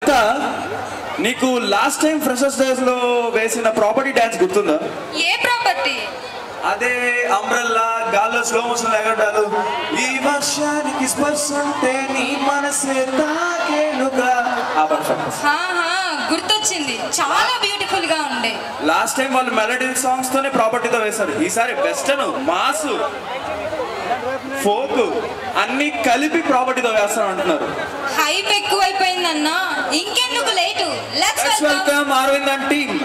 అక్క నీకు last time freshers days లో వేసిన ప్రాపర్టీ డాన్స్ గుర్తుందా? ఏ ప్రాపర్టీ? అదే అంబ్రెల్లా గాల్లో స్లో మోషన్ ఎగరడాలు. ఈ వర్షానికి స్పర్శంటే నీ మనసే తాకేనుగా. గుర్తొచ్చింది, చాలా బ్యూటిఫుల్ గా ఉండే. లాస్ట్ టైం వాళ్ళు మెలడీ సాంగ్స్ తోనే ప్రాపర్టీతో వేశారు. ఈసారి వెస్టర్న్, మాస్, ఫోక్ అన్ని కలిపి ప్రాపర్టీతో వేస్తాను అంటున్నారు. హైప్ ఎక్కువైపోయిందన్నా, ఇంకెందుకు late? Let's welcome Aravind and team.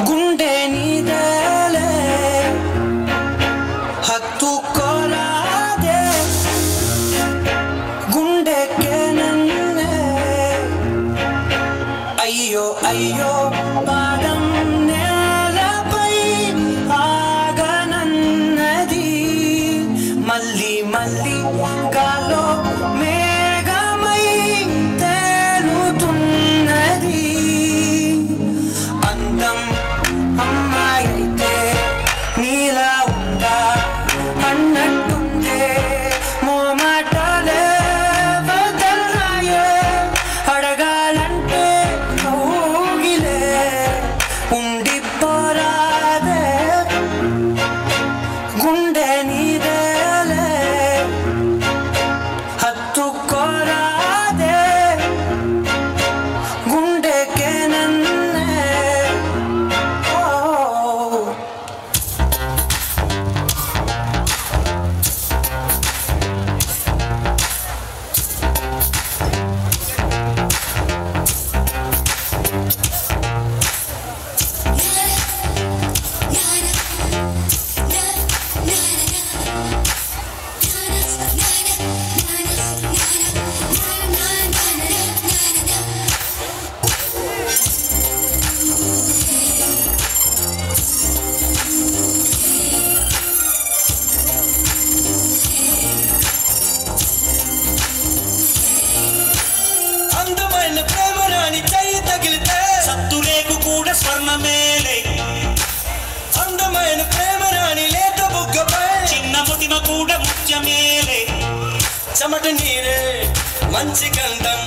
గుండె నీదలే హత్తుకోరాదే గుండెకే నన్నే అయ్యో అయ్యో పాదం నేలపై ఆగనన్నది మళ్ళీ మళ్ళీ గాలో మేఘమై తేలుతున్నది. అందం అమ్మాయితే నీలా ఉందా అన్నట్టుందే మోమాటలే వదల్నాయే అడగాలంటే ఊగిలే ఉండిపోరాదే గుండె నీదేలే హత్తుకోరాదే గుండెకే నన్నే. అందమైన ప్రేమరాణి చెయ్యి తగిలితే సత్తురేకు కూడా స్వర్ణమేలే. అందమైన ప్రేమరాణి లేత బుగ్గపై చిన్న ముటిమ కూడా ముత్యమేలే. చెమట నీరే మంచి గంధం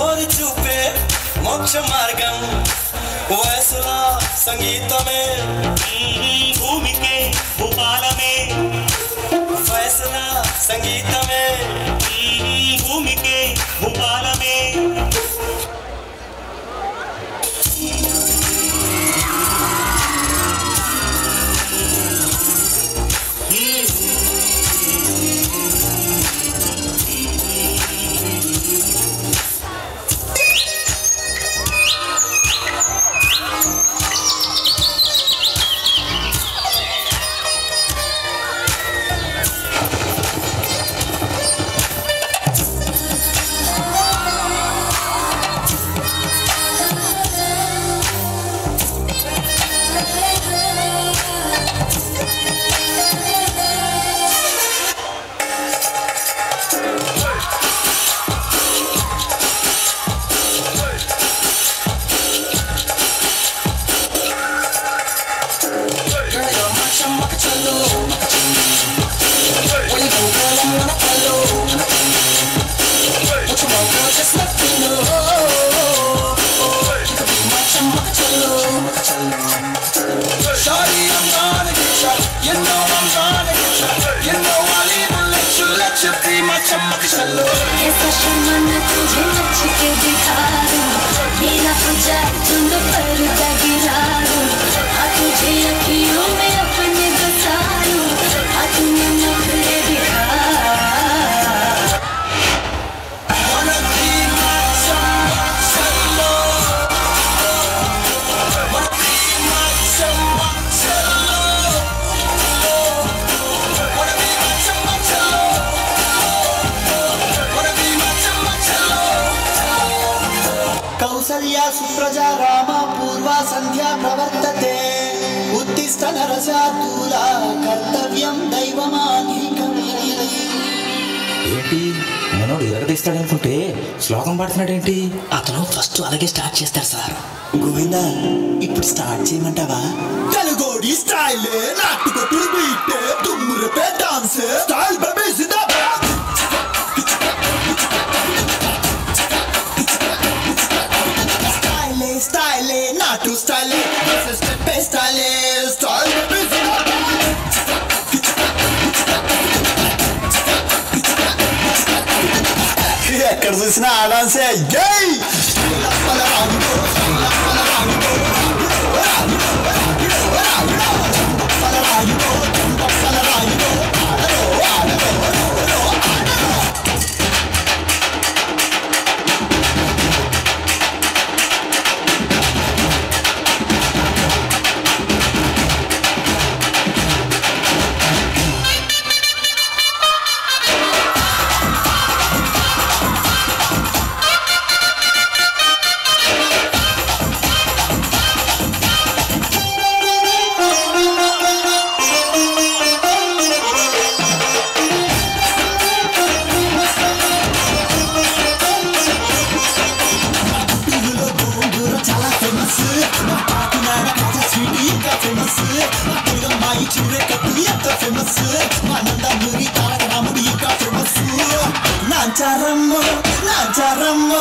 ఓరి చూపే మోక్ష మార్గం వయసులా సంగీతమే భూమికే భూపాలమే వయసులా సంగీతమే భూమికే భూపాలమే. ऐसा शर्माना तुझे नच के दिखा दूं, नीला हो जाए चुन पर गिरा दूं, हाँ तुझे अखियों में अपने बसा लूं, हाँ तूने नखरे दिखा. कौसल्या सुप्रजा रामा पूर्वा संध्या प्रवर्तते उत्तिष्ठ नरशार्दूला कर्तव्यं दैवमाधिकम्. ఏంటి మనోడు ఎరగదీస్తాడనుకుంటే శ్లోకం పాడుతున్నాడేంటి? అతను ఫస్ట్ అలాగే స్టార్ట్ చేస్తారు సార్. గోవిందా ఇప్పుడు స్టార్ట్ చేయమంటావా? తెలుగోడి స్టైల్ నాటుకొట్టుడు బీట్ దుమ్మురపే డాన్స్ స్టైల్ బేబీ జిందాబాద్. To style step style style ఎక్కడ చూసినా ఆ డాన్సే జై నాచారమ్మో